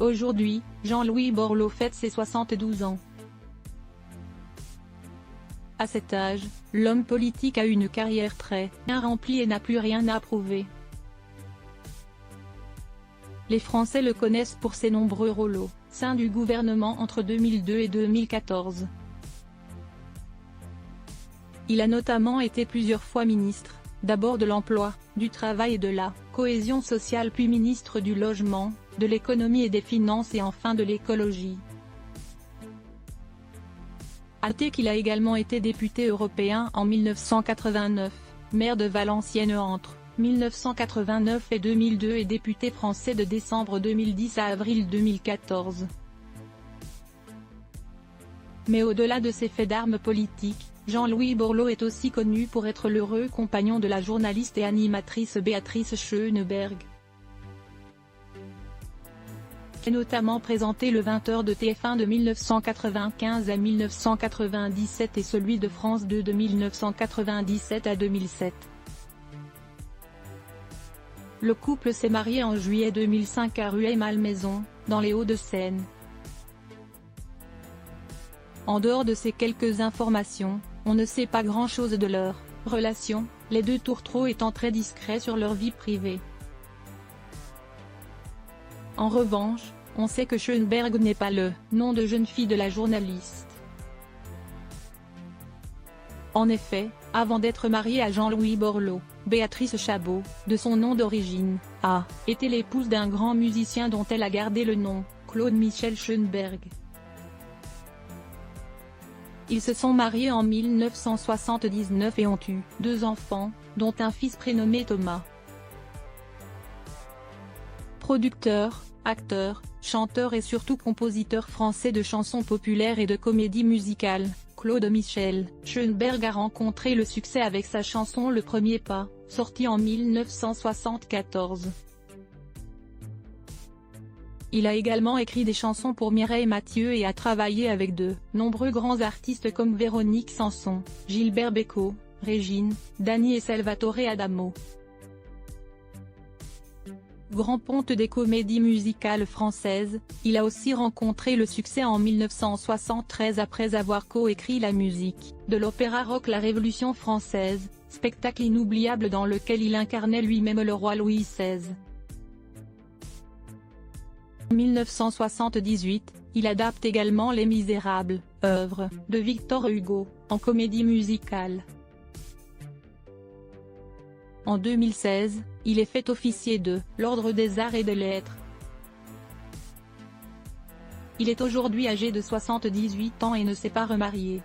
Aujourd'hui, Jean-Louis Borloo fête ses 72 ans. À cet âge, l'homme politique a une carrière très bien remplie et n'a plus rien à prouver. Les Français le connaissent pour ses nombreux rôles au sein du gouvernement entre 2002 et 2014. Il a notamment été plusieurs fois ministre, d'abord de l'Emploi, du Travail et de la Cohésion sociale puis ministre du Logement, de l'Économie et des Finances et enfin de l'Écologie. À noter qu'il a également été député européen en 1989, maire de Valenciennes entre 1989 et 2002 et député français de décembre 2010 à avril 2014. Mais au-delà de ses faits d'armes politiques, Jean-Louis Borloo est aussi connu pour être l'heureux compagnon de la journaliste et animatrice Béatrice Schoenberg. Il a notamment présenté le 20h de TF1 de 1995 à 1997 et celui de France 2 de 1997 à 2007. Le couple s'est marié en juillet 2005 à Rueil-Malmaison, dans les Hauts-de-Seine. En dehors de ces quelques informations, on ne sait pas grand-chose de leur relation, les deux tourtereaux étant très discrets sur leur vie privée. En revanche, on sait que Schoenberg n'est pas le nom de jeune fille de la journaliste. En effet, avant d'être mariée à Jean-Louis Borloo, Béatrice Chabot, de son nom d'origine, a été l'épouse d'un grand musicien dont elle a gardé le nom, Claude Michel Schoenberg. Ils se sont mariés en 1979 et ont eu 2 enfants, dont un fils prénommé Thomas. Producteur, acteur, chanteur et surtout compositeur français de chansons populaires et de comédies musicales, Claude Michel Schoenberg a rencontré le succès avec sa chanson Le Premier Pas, sortie en 1974. Il a également écrit des chansons pour Mireille Mathieu et a travaillé avec de nombreux grands artistes comme Véronique Sanson, Gilbert Bécaud, Régine, Dany et Salvatore Adamo. Grand ponte des comédies musicales françaises, il a aussi rencontré le succès en 1973 après avoir coécrit la musique de l'opéra rock La Révolution française, spectacle inoubliable dans lequel il incarnait lui-même le roi Louis XVI. En 1978, il adapte également Les Misérables, œuvre de Victor Hugo, en comédie musicale. En 2016, il est fait officier de l'Ordre des Arts et des Lettres. Il est aujourd'hui âgé de 78 ans et ne s'est pas remarié.